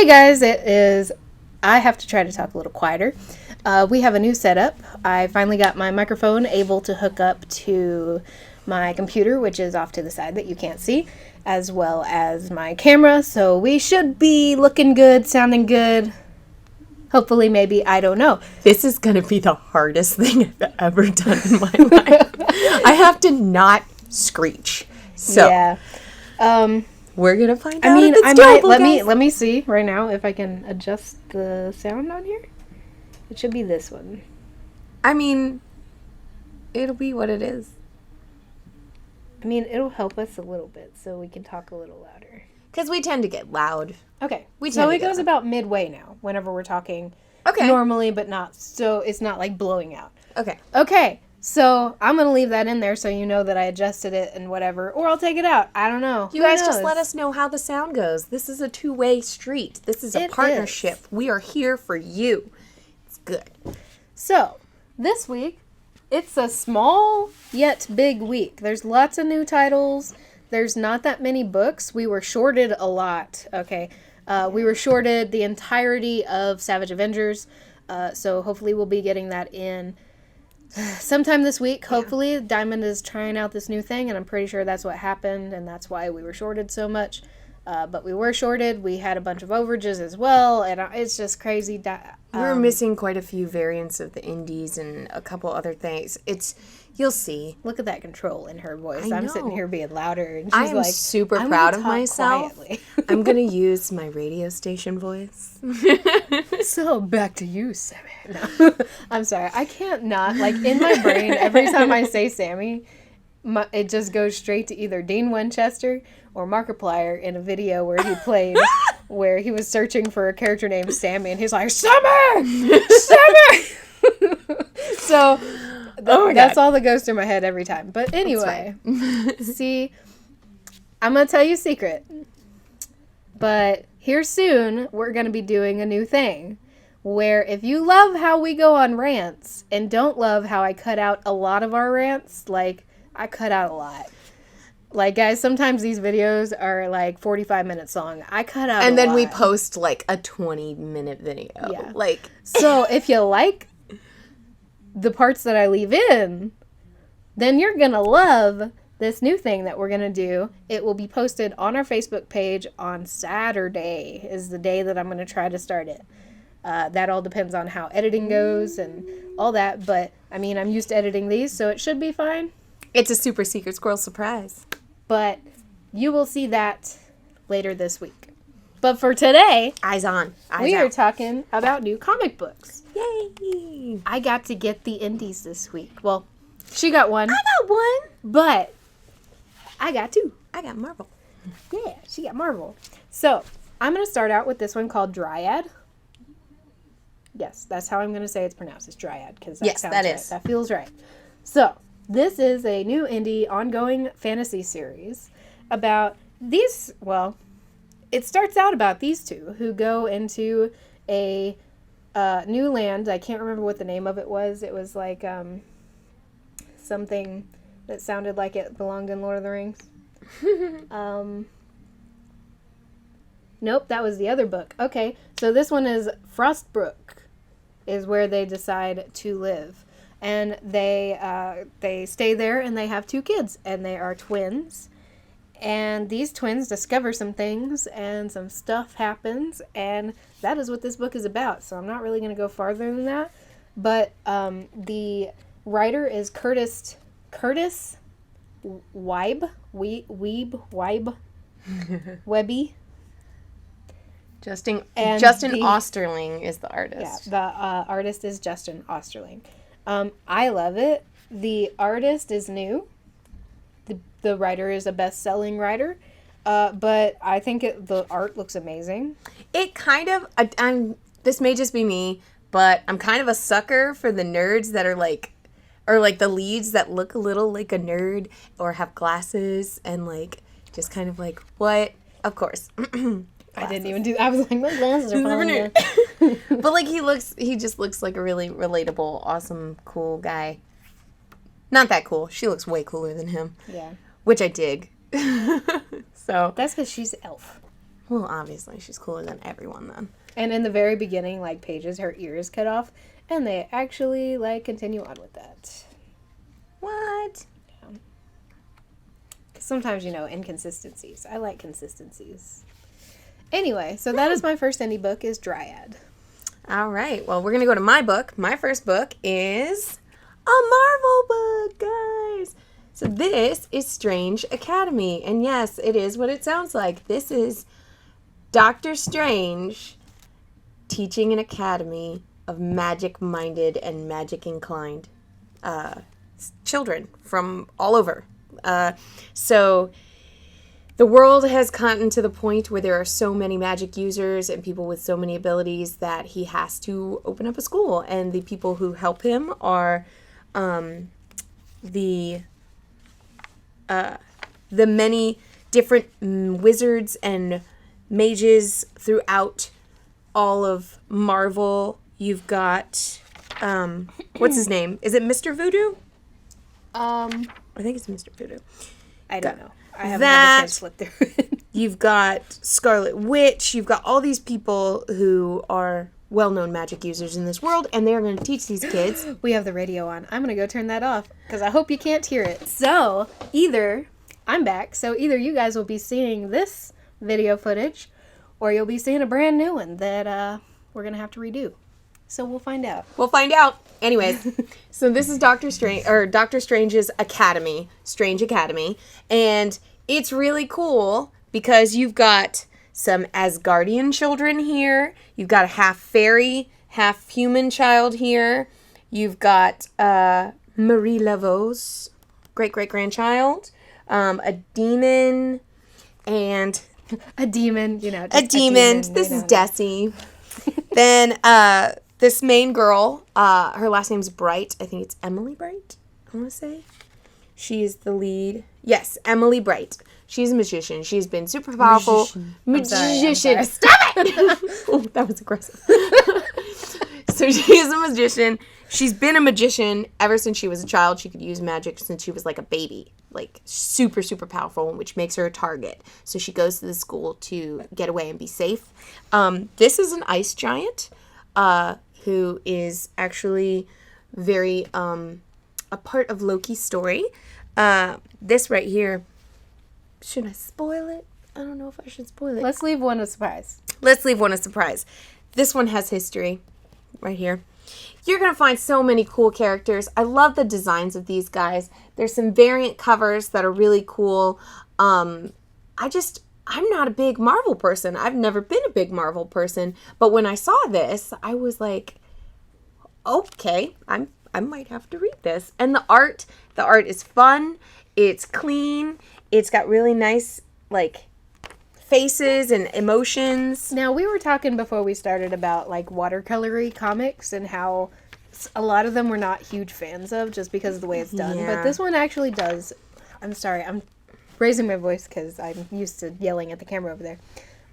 Hey guys, I have to try to talk a little quieter. We have a new setup. I finally got my microphone able to hook up to my computer, which is off to the side that you can't see, as well as my camera. So we should be looking good, sounding good. Hopefully, maybe, I don't know. This is going to be the hardest thing I've ever done in my life. I have to not screech. So, yeah. We're going to find out if it's doable, guys. Let me see right now if I can adjust the sound on here. It should be this one. I mean, it'll be what it is. I mean, it'll help us a little bit so we can talk a little louder. Because we tend to get loud. Okay. So it goes about midway now, whenever we're talking normally, but not, so it's not like blowing out. Okay. Okay. So I'm going to leave that in there so you know that I adjusted it and whatever. Or I'll take it out. I don't know. You guys just let us know how the sound goes. This is a two-way street. This is a partnership. We are here for you. It's good. So, this week, it's a small yet big week. There's lots of new titles. There's not that many books. We were shorted a lot, okay? We were shorted the entirety of Savage Avengers, so hopefully we'll be getting that in sometime this week. Hopefully. Diamond is trying out this new thing, and I'm pretty sure that's what happened, and that's why we were shorted so much. But we were shorted. We had a bunch of overages as well, and it's just crazy. We were missing quite a few variants of the indies and a couple other things. You'll see. Look at that control in her voice. I'm sitting here being louder, and she's I am like, super proud of myself. I'm going to use my radio station voice. So, back to you, Sammy. No. I'm sorry. I can't not. Like, in my brain, every time I say Sammy, it just goes straight to either Dean Winchester or Markiplier in a video where he played, where he was searching for a character named Sammy, and he's like, Sammy! Sammy! So, that's all that goes through my head every time. But anyway, see, I'm going to tell you a secret. But here soon, we're going to be doing a new thing. Where if you love how we go on rants and don't love how I cut out a lot of our rants, like, I cut out a lot. Like, guys, sometimes these videos are like 45 minutes long. I cut out and a then lot. we post like a 20-minute video. Yeah. Like, so if you like the parts that I leave in, then you're going to love this new thing that we're going to do. It will be posted on our Facebook page on Saturday is the day that I'm going to try to start it. That all depends on how editing goes and all that. But, I mean, I'm used to editing these, so it should be fine. It's a super secret squirrel surprise. But you will see that later this week. But for today, eyes on. We are talking about new comic books. Yay! I got to get the indies this week. Well, she got one. I got one. But I got two. I got Marvel. Yeah, she got Marvel. So, I'm going to start out with this one called Dryad. Yes, that's how I'm going to say it's pronounced. It's Dryad. Because that sounds right. That feels right. So, this is a new indie ongoing fantasy series about these, well, it starts out about these two who go into a new land. I can't remember what the name of it was. It was like something that sounded like it belonged in Lord of the Rings. Nope, that was the other book. Okay, so this one is Frostbrook is where they decide to live. And they stay there, and they have two kids, and they are twins. And these twins discover some things, and some stuff happens, and that is what this book is about. So I'm not really going to go farther than that. But the writer is Curtis Webby. Justin Osterling is the artist. Yeah, the artist is Justin Osterling. I love it. The artist is new. The writer is a best-selling writer. But I think the art looks amazing. It kind of... this may just be me, but I'm kind of a sucker for the nerds that are like... Or like the leads that look a little like a nerd or have glasses and like just kind of like, what? Of course. I didn't even do that. I was like, my glasses are falling down. But like he just looks like a really relatable, awesome, cool guy. Not that cool. She looks way cooler than him. Yeah. Which I dig. So that's because she's an elf. Well, obviously, she's cooler than everyone then. And in the very beginning, like, pages, her ear is cut off, and they actually, like, continue on with that. What? Yeah. 'Cause sometimes, inconsistencies. I like consistencies. Anyway, so that is my first indie book, is Dryad. All right. Well, we're going to go to my book. My first book is a Marvel book, guys. So this is Strange Academy. And yes, it is what it sounds like. This is Doctor Strange teaching an academy of magic-minded and magic-inclined children from all over. So the world has gotten to the point where there are so many magic users and people with so many abilities that he has to open up a school. And the people who help him are the many different wizards and mages throughout all of Marvel. You've got, what's his name? Is it Mr. Voodoo? I think it's Mr. Voodoo. I don't know. I haven't had a chance to flip through it. You've got Scarlet Witch. You've got all these people who are well-known magic users in this world, and they're going to teach these kids. We have the radio on. I'm going to go turn that off, because I hope you can't hear it. So, I'm back, so either you guys will be seeing this video footage, or you'll be seeing a brand new one that we're going to have to redo. So we'll find out. We'll find out. Anyways, so this is Doctor Strange's Academy, Strange Academy, and it's really cool because you've got some Asgardian children here. You've got a half fairy, half human child here. You've got Marie Laveau's great-great-grandchild, a demon, and... A demon, a demon. This is Desi. Then this main girl, her last name's Bright. I think it's Emily Bright, I want to say. She is the lead. Yes, Emily Bright. She's a magician. She's been super powerful. Magician. I'm sorry. Stop it! Oh, that was aggressive. So she's a magician. She's been a magician ever since she was a child. She could use magic since she was like a baby. Like super, super powerful, which makes her a target. So she goes to the school to get away and be safe. This is an ice giant who is actually very a part of Loki's story. This right here, should I spoil it? I don't know if I should spoil it. Let's leave one a surprise. Let's leave one a surprise. This one has history right here. You're going to find so many cool characters. I love the designs of these guys. There's some variant covers that are really cool. I'm not a big Marvel person. I've never been a big Marvel person. But when I saw this, I was like, okay, I might have to read this. And the art is fun. It's clean. It's got really nice, like, faces and emotions. Now, we were talking before we started about, like, watercolory comics and how a lot of them we're not huge fans of just because of the way it's done. Yeah. But this one actually does. I'm sorry, I'm raising my voice because I'm used to yelling at the camera over there.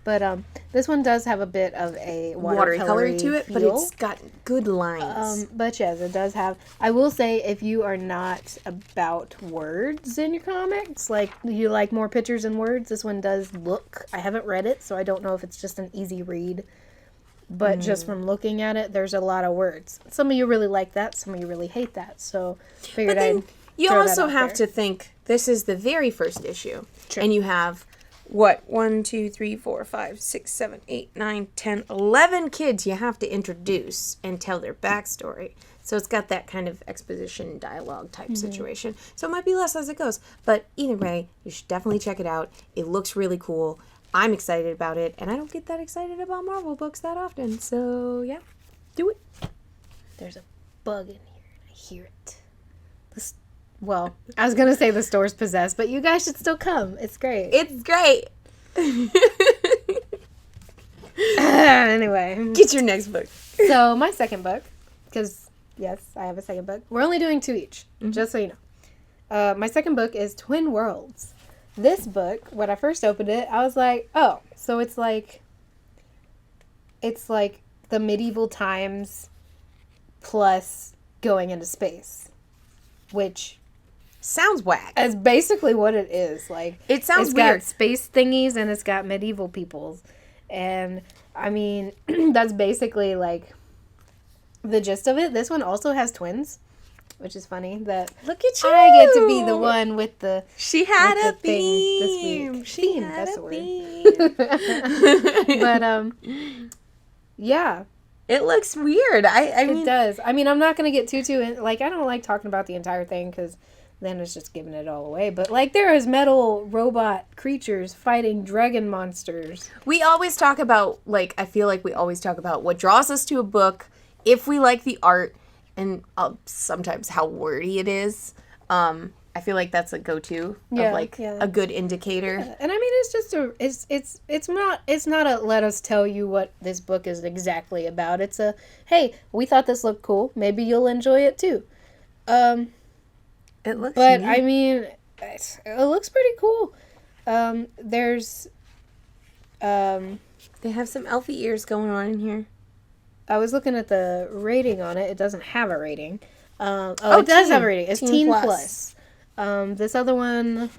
But this one does have a bit of a watercolor to it, feel. but it's got good lines. But yes, it does have. I will say, if you are not about words in your comics, like you like more pictures and words, this one does look. I haven't read it, so I don't know if it's just an easy read. But just from looking at it, there's a lot of words. Some of you really like that, some of you really hate that. So figured I'd you throw that also out have there. to think this is the very first issue, True. and you have. What, 1, 2, 3, 4, 5, 6, 7, 8, 9, 10, 11 kids you have to introduce and tell their backstory. So it's got that kind of exposition dialogue type situation. So it might be less as it goes. But either way, you should definitely check it out. It looks really cool. I'm excited about it. And I don't get that excited about Marvel books that often. So yeah, do it. There's a bug in here, and I hear it. Well, I was going to say the store's possessed, but you guys should still come. It's great. It's great. Anyway. Get your next book. So, my second book, because, yes, I have a second book. We're only doing 2 each, just so you know. My second book is Twin Worlds. This book, when I first opened it, I was like, oh, so it's like the medieval times plus going into space, which sounds whack. That's basically what it is. Like, It sounds it's weird. got space thingies and it's got medieval peoples. And, I mean, that's basically, like, the gist of it. This one also has twins, which is funny that Look at you. I get to be the one with the She had with a the thing this theme. week. She Theme, had that's a the word. theme. But, yeah, It looks weird. I it mean, does. I mean, I'm not going to get too in, like, I don't like talking about the entire thing because then it's just giving it all away. But, like, there is metal robot creatures fighting dragon monsters. we always talk about, like, I feel like we always talk about what draws us to a book, if we like the art, and sometimes how wordy it is. I feel like that's a go-to of, like, a good indicator. And I mean, it's just it's not a let us tell you what this book is exactly about. It's a, hey, we thought this looked cool. Maybe you'll enjoy it too. It looks But neat. I mean, it looks pretty cool. There's, They have some elfie ears going on in here. I was looking at the rating on it. It doesn't have a rating. It does have a rating. It's teen plus. This other one,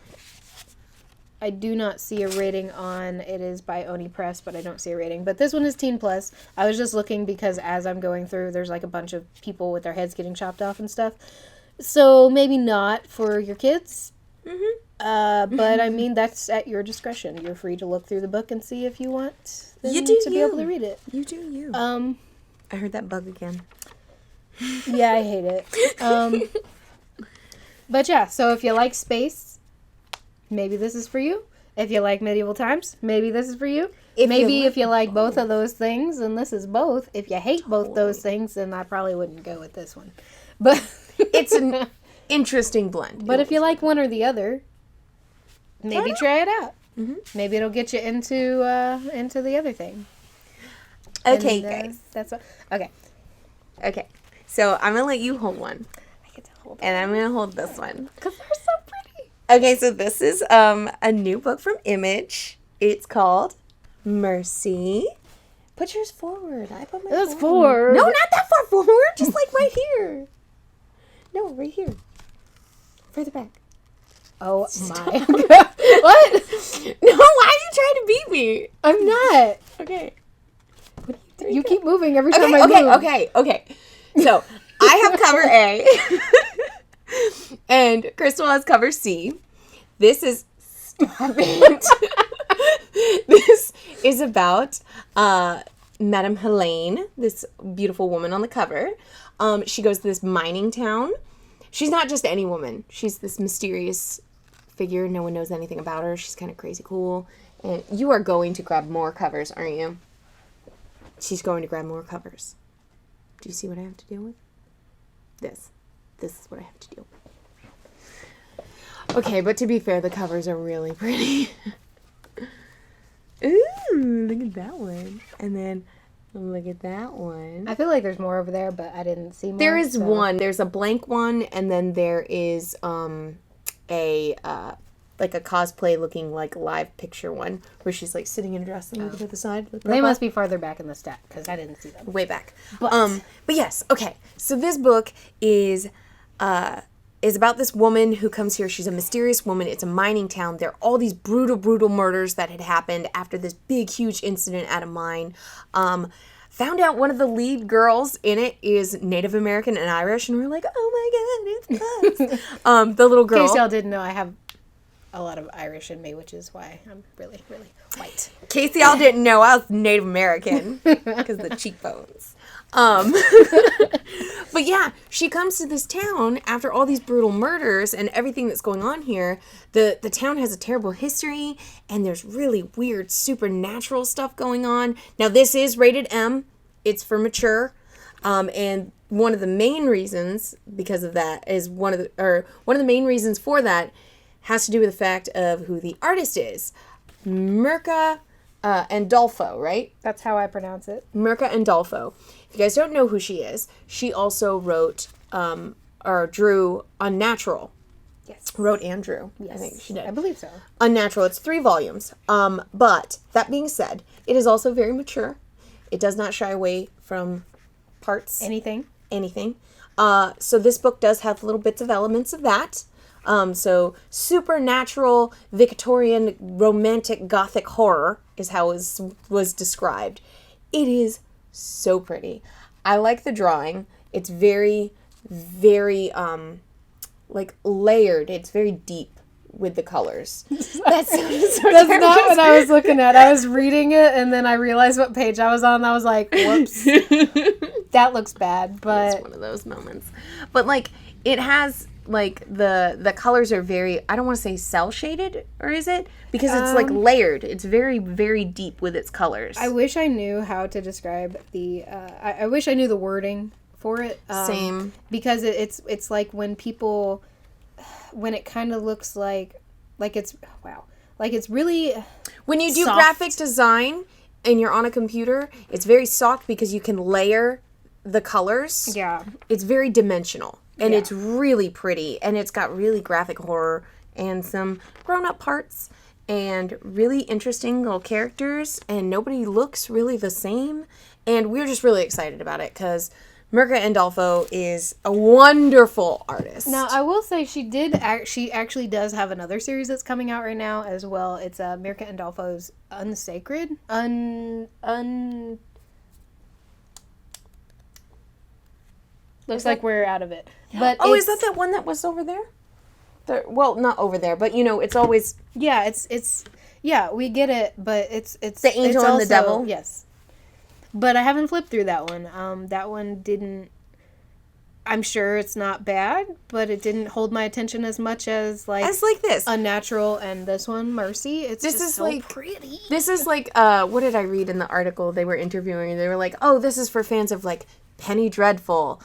I do not see a rating on. It is by Oni Press, but I don't see a rating. But this one is teen plus. I was just looking because as I'm going through, there's like a bunch of people with their heads getting chopped off and stuff. So maybe not for your kids. But I mean, that's at your discretion. You're free to look through the book and see if you want them to be able to read it. You do you. I heard that bug again. Yeah, I hate it. But yeah, so if you like space, maybe this is for you. If you like medieval times, maybe this is for you. If you like both of those things, then this is both. If you hate both those things, then I probably wouldn't go with this one. But It's an interesting blend. But if you like one or the other, maybe try it out. Maybe it'll get you into the other thing. Okay, And, guys. That's what. Okay. Okay. So I'm going to let you hold one. I get to hold And I'm going to hold this one. because they're so pretty. Okay, so this is a new book from Image. It's called Mercy. Put yours forward. I put my That's forward. forward. No, not that far forward. Just like right here. No, right here. Further back. Oh my god! What? No, why are you trying to beat me? I'm not. Okay. You keep moving every time Okay, I okay, move. okay. So I have cover A, and Crystal has cover C. This is stop it. This is about Madame Helene, this beautiful woman on the cover. She goes to this mining town. She's not just any woman. She's this mysterious figure. No one knows anything about her. She's kind of crazy cool. And you are going to grab more covers, aren't you? She's going to grab more covers. Do you see what I have to deal with? This. This is what I have to deal with. Okay, but to be fair, the covers are really pretty. Ooh, look at that one. And then look at that one. I feel like there's more over there, but I didn't see more. There is so. one. There's a blank one, and then there is like a cosplay looking like live picture one where she's like sitting in a dress and looking to the side. They must be farther back in the stack because I didn't see them. Way back. But- But yes, okay. So this book is about this woman who comes here. She's a mysterious woman. It's a mining town. There are all these brutal murders that had happened after this big, huge incident at a mine. Found out one of the lead girls in it is Native American and Irish, and we're like, oh my god, it's us. The little In girl. case y'all didn't know, I have a lot of Irish in me, which is why I'm really white. In case y'all didn't know, I was Native American because of the cheekbones. But yeah, she comes to this town after all these brutal murders and everything that's going on here. The town has a terrible history, and there's really weird supernatural stuff going on. Now, this is rated M. It's for mature. And one of the main reasons because of that is one of the main reasons for that has to do with the fact of who the artist is. Mirka Andolfo, right? That's how I pronounce it. Mirka Andolfo. If you guys don't know who she is, she also wrote or drew Unnatural. Yes. Wrote and drew. Yes. I think she did. I believe so. Unnatural. It's 3 volumes. But that being said, it is also very mature. It does not shy away from parts. Anything. Anything. So this book does have little bits of elements of that. So supernatural Victorian romantic gothic horror is how it was described. It is so pretty. I like the drawing. It's very, very like layered. It's very deep with the colors. That's not what I was looking at. I was reading it and then I realized what page I was on. And I was like, whoops. That looks bad, but it's one of those moments. But like it has like the colors are very, I don't want to say cell shaded, or is it? Because it's like layered. It's very, very deep with its colors. I wish I knew how to describe the I wish I knew the wording for it. Same. Because it's like when people, when it kind of looks like it's, wow, like it's really when you do soft. graphic design and you're on a computer, it's very soft because you can layer the colors. Yeah. It's very dimensional and Yeah. it's really pretty, and it's got really graphic horror and some grown-up parts and really interesting little characters, and nobody looks really the same, and we're just really excited about it because Mirka Andolfo is a wonderful artist. Now, I will say she actually does have another series that's coming out right now as well. It's Mirka Andolfo's Unsacred. Looks like we're out of it. But is that one that was over there? Well, not over there, but you know, it's always yeah, it's yeah, we get it, but it's the angel it's and also, the devil. Yes. But I haven't flipped through that one. That one didn't. I'm sure it's not bad, but it didn't hold my attention as much as this Unnatural and this one, Mercy. This is so like pretty. This is like what did I read in the article they were interviewing? They were like, oh, this is for fans of like Penny Dreadful,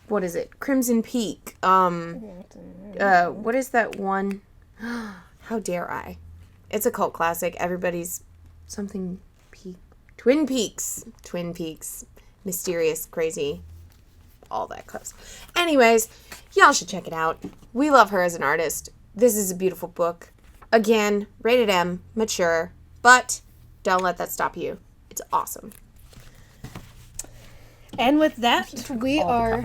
what is it? Crimson Peak. What is that one? How dare I? It's a cult classic. Everybody's something peak. Twin Peaks. Mysterious, crazy, all that close. Anyways, y'all should check it out. We love her as an artist. This is a beautiful book. Again, rated M, mature, but don't let that stop you. It's awesome. And with that, we are...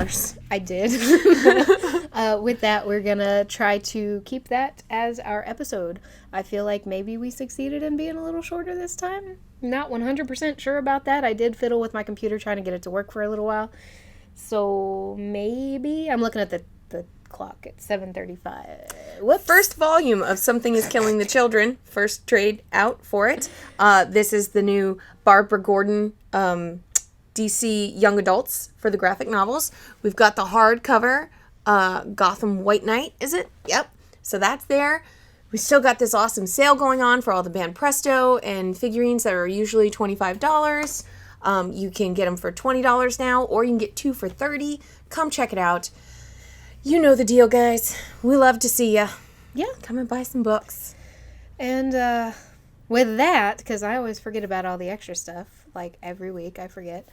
I did. With that, we're going to try to keep that as our episode. I feel like maybe we succeeded in being a little shorter this time. Not 100% sure about that. I did fiddle with my computer trying to get it to work for a little while. So maybe... I'm looking at the clock at 7:35. Whoops. First volume of Something is Killing the Children. First trade out for it. This is the new Barbara Gordon... DC Young Adults for the graphic novels. We've got the hardcover, Gotham White Knight, is it? Yep. So that's there. We still got this awesome sale going on for all the Band Presto and figurines that are usually $25. You can get them for $20 now, or you can get 2 for $30. Come check it out. You know the deal, guys. We love to see ya. Yeah. Come and buy some books. And with that, because I always forget about all the extra stuff, like every week I forget.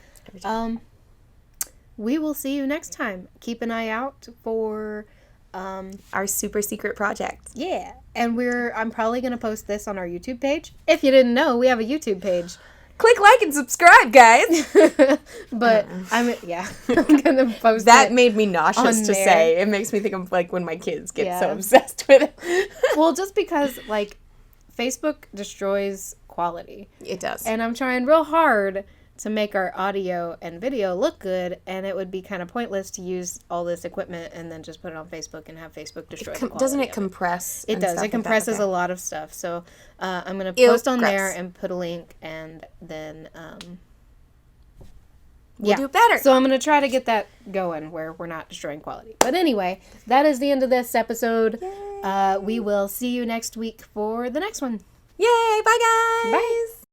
We will see you next time. Keep an eye out for our super secret project. Yeah. And I'm probably going to post this on our YouTube page. If you didn't know, we have a YouTube page. Click like and subscribe, guys. But I'm going to post that made me nauseous to there. say. It makes me think of like when my kids get so obsessed with it. Well, just because like Facebook destroys quality. It does. And I'm trying real hard to make our audio and video look good, and it would be kind of pointless to use all this equipment and then just put it on Facebook and have Facebook destroy the quality. Doesn't it compress? It does. It compresses a lot of stuff. So I'm going to post on there and put a link, and then we'll do better. So I'm going to try to get that going where we're not destroying quality. But anyway, that is the end of this episode. We will see you next week for the next one. Yay! Bye, guys! Bye!